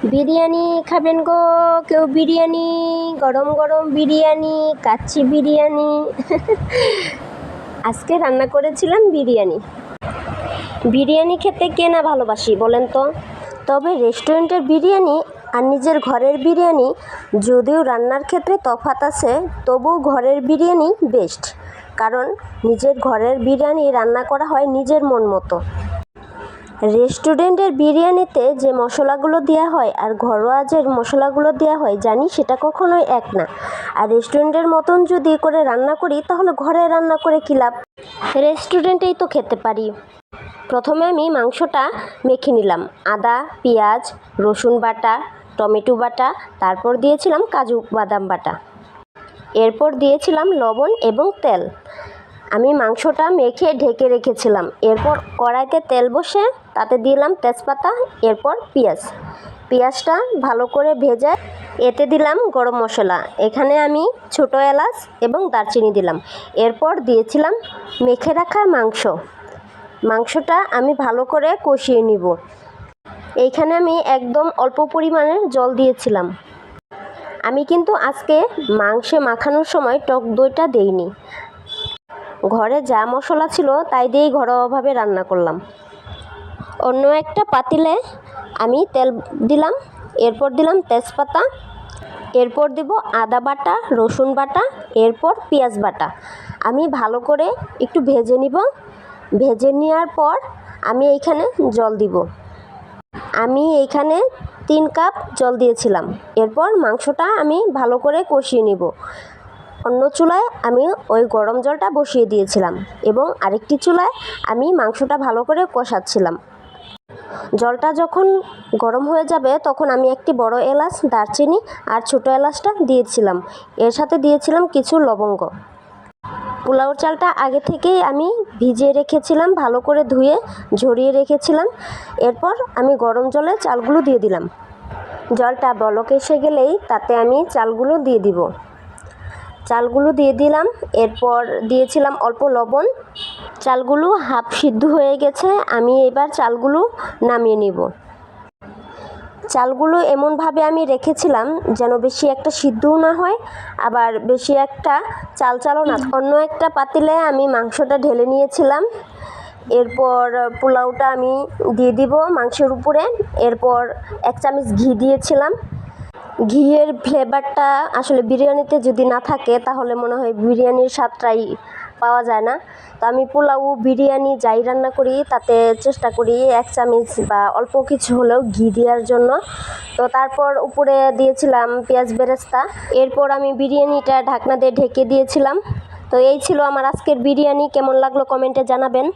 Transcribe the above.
বিরিয়ানি খাবেন গো কেউ? বিরিয়ানি, গরম গরম বিরিয়ানি, কাচ্চি বিরিয়ানি। আজকে রান্না করেছিলাম বিরিয়ানি। বিরিয়ানি খেতে কে না ভালোবাসি বলেন তো? তবে রেস্টুরেন্টের বিরিয়ানি আর নিজের ঘরের বিরিয়ানি যদিও রান্নার ক্ষেত্রে তফাৎ আছে, তবুও ঘরের বিরিয়ানি বেস্ট। কারণ নিজের ঘরের বিরিয়ানি রান্না করা হয় নিজের মন মতো। রেস্টুরেন্টের বিরিয়ানিতে যে মশলাগুলো দেওয়া হয় আর ঘরোয়া যে মশলাগুলো দেওয়া হয় জানি সেটা কখনোই এক না। আর রেস্টুরেন্টের মতন যদি করে রান্না করি তাহলে ঘরে রান্না করে কী লাভ? রেস্টুরেন্টেই তো খেতে পারি। প্রথমে আমি মাংসটা মেখে নিলাম। আদা, পেঁয়াজ, রসুন বাটা, টমেটো বাটা, তারপর দিয়েছিলাম কাজু বাদাম বাটা, এরপর দিয়েছিলাম লবণ এবং তেল। আমি মাংসটা মেখে ঢেকে রেখেছিলাম। এরপর কড়াইতে তেল বসে তাতে দিলাম তেজপাতা, এরপর পেঁয়াজটা ভালো করে ভেজে এতে দিলাম গরম মশলা। এখানে আমি ছোটো এলাচ এবং দারচিনি দিলাম। এরপর দিয়েছিলাম মেখে রাখা মাংসটা আমি ভালো করে কষিয়ে নিব। এইখানে আমি একদম অল্প পরিমাণের জল দিয়েছিলাম। আমি কিন্তু আজকে মাংসে মাখানোর সময় টক দইটা দেইনি। ঘরে যা মশলা ছিল তাই দিয়েই ঘরোয়াভাবে রান্না করলাম। অন্য একটা পাতিলে আমি তেল দিলাম, এরপর দিলাম তেজপাতা, এরপর দিব আদা বাটা, রসুন বাটা, এরপর পেঁয়াজ বাটা। আমি ভালো করে একটু ভেজে নিব। ভেজে নেওয়ার পর আমি এইখানে জল দিব। আমি এইখানে 3 কাপ জল দিয়েছিলাম। এরপর মাংসটা আমি ভালো করে কষিয়ে নিব। অন্য চুলায় আমি ওই গরম জলটা বসিয়ে দিয়েছিলাম এবং আরেকটি চুলায় আমি মাংসটা ভালো করে কষাচ্ছিলাম। জলটা যখন গরম হয়ে যাবে তখন আমি একটি বড় এলাচ, দারচিনি আর ছোটো এলাচটা দিয়েছিলাম। এর সাথে দিয়েছিলাম কিছু লবঙ্গ। পোলাও চালটা আগে থেকেই আমি ভিজিয়ে রেখেছিলাম, ভালো করে ধুয়ে ঝরিয়ে রেখেছিলাম। এরপর আমি গরম জলে চালগুলো দিয়ে দিলাম। জলটা বলক এসে গেলেই তাতে আমি চালগুলো দিয়ে দিব। চালগুলো দিয়ে দিলাম, এরপর দিয়েছিলাম অল্প লবণ। চালগুলো হাফ সিদ্ধ হয়ে গেছে। আমি এবার চালগুলো নামিয়ে নিব। চালগুলো এমনভাবে আমি রেখেছিলাম যেন বেশি একটা সিদ্ধও না হয়, আবার বেশি একটা চালও না। অন্য একটা পাতিলে আমি মাংসটা ঢেলে নিয়েছিলাম। এরপর পোলাওটা আমি দিয়ে দিব মাংসের উপরে। এরপর 1 চামচ ঘি দিয়েছিলাম। ঘিয়ের ফ্লেভারটা আসলে বিরিয়ানিতে যদি না থাকে তাহলে মনে হয় বিরিয়ানির স্বাদটাই পাওয়া যায় না। তো আমি পোলাও, বিরিয়ানি যাই রান্না করি তাতে চেষ্টা করি 1 চামচ বা অল্প কিছু হলেও ঘি দেওয়ার জন্য। তো তারপর উপরে দিয়েছিলাম পেঁয়াজ বেরেস্তা। এরপর আমি বিরিয়ানিটা ঢাকনা দিয়ে ঢেকে দিয়েছিলাম। তো এই ছিল আমার আজকের বিরিয়ানি। কেমন লাগলো কমেন্টে জানাবেন।